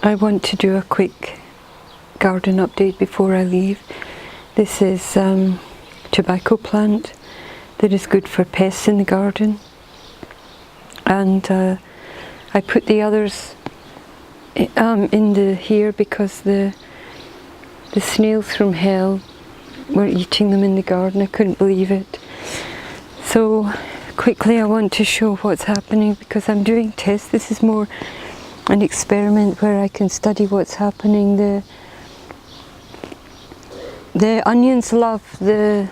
I want to do a quick garden update before I leave. This is tobacco plant that is good for pests in the garden, and I put the others in here because the snails from hell were eating them in the garden. I couldn't believe it. So quickly I want to show what's happening because I'm doing tests. This is more an experiment where I can study what's happening. The onions love the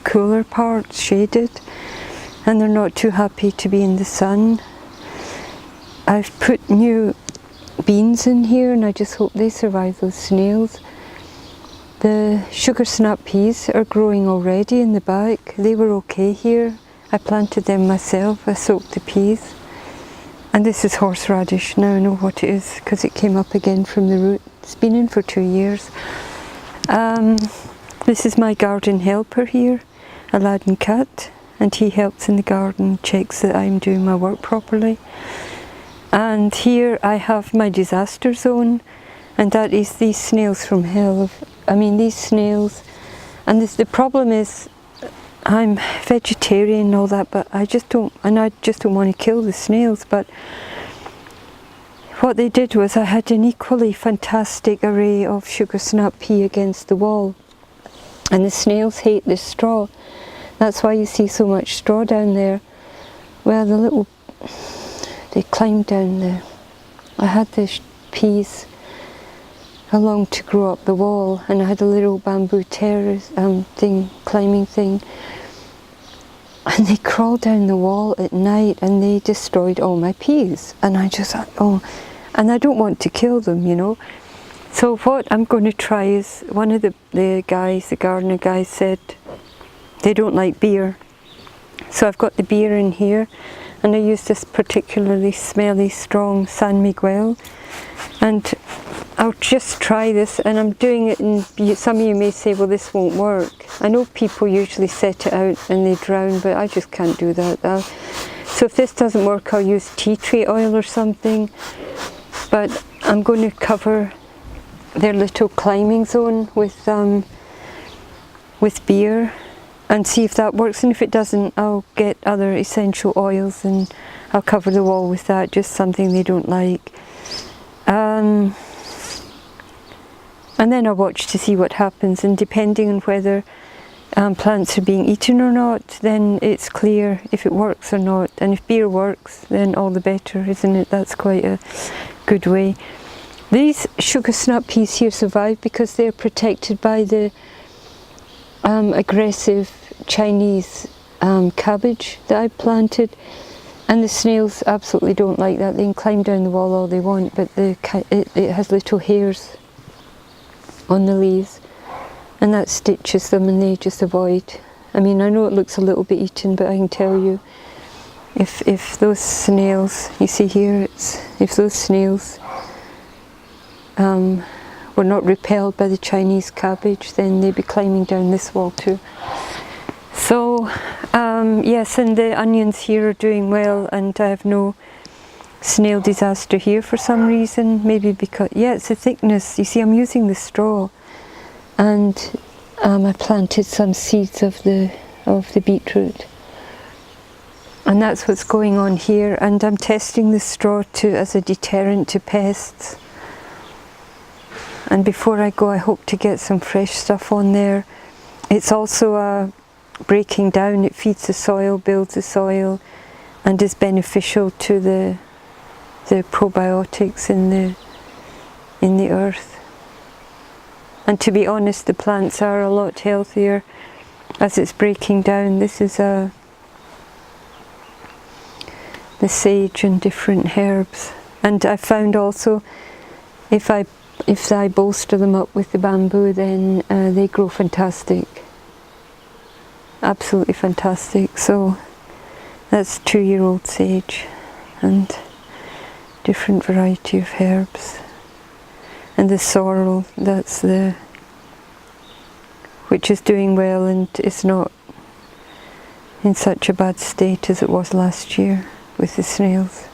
cooler parts, shaded, and they're not too happy to be in the sun. I've put new beans in here and I just hope they survive those snails. The sugar snap peas are growing already in the back. They were okay here. I planted them myself. I soaked the peas. And this is horseradish. Now I know what it is because it came up again from the root. It's been in for 2 years. This is my garden helper here, Aladdin Cat, and he helps in the garden, checks that I'm doing my work properly. And here I have my disaster zone, and that is these snails from hell. I mean, these snails, and the problem is I'm vegetarian and all that, but I just don't want to kill the snails. But what they did was I had an equally fantastic array of sugar snap pea against the wall, and the snails hate this straw. That's why you see so much straw down there. Well, they climbed down there. I had the peas along to grow up the wall, and I had a little bamboo terrace climbing thing, and they crawled down the wall at night and they destroyed all my peas. And I just thought, oh, and I don't want to kill them, you know. So what I'm going to try is, one of the gardener guys said they don't like beer. So I've got the beer in here, and I use this particularly smelly, strong San Miguel. And I'll just try this, and I'm doing it, and some of you may say, well, this won't work. I know people usually set it out and they drown, but I just can't do that. So if this doesn't work, I'll use tea tree oil or something. But I'm going to cover their little climbing zone with beer and see if that works. And if it doesn't, I'll get other essential oils and I'll cover the wall with that, just something they don't like. And then I'll watch to see what happens, and depending on whether plants are being eaten or not, then it's clear if it works or not. And if beer works, then all the better, isn't it? That's quite a good way. These sugar snap peas here survive because they're protected by the aggressive Chinese cabbage that I planted. And the snails absolutely don't like that. They can climb down the wall all they want, but it has little hairs on the leaves, and that stitches them, and they just avoid. I mean, I know it looks a little bit eaten, but I can tell you, if those snails, you see here, if those snails were not repelled by the Chinese cabbage, then they'd be climbing down this wall too. So yes, and the onions here are doing well, and I have no snail disaster here for some reason. Maybe because, yeah, it's the thickness. You see, I'm using the straw, and I planted some seeds of the beetroot, and that's what's going on here. And I'm testing the straw as a deterrent to pests. And before I go, I hope to get some fresh stuff on there. It's also breaking down. It feeds the soil, builds the soil, and is beneficial to the probiotics in the earth. And to be honest, the plants are a lot healthier as it's breaking down. This is the sage and different herbs. And I found also, if I bolster them up with the bamboo, then they grow fantastic. Absolutely fantastic. So that's 2-year-old sage and different variety of herbs. And the sorrel, that's which is doing well and is not in such a bad state as it was last year with the snails.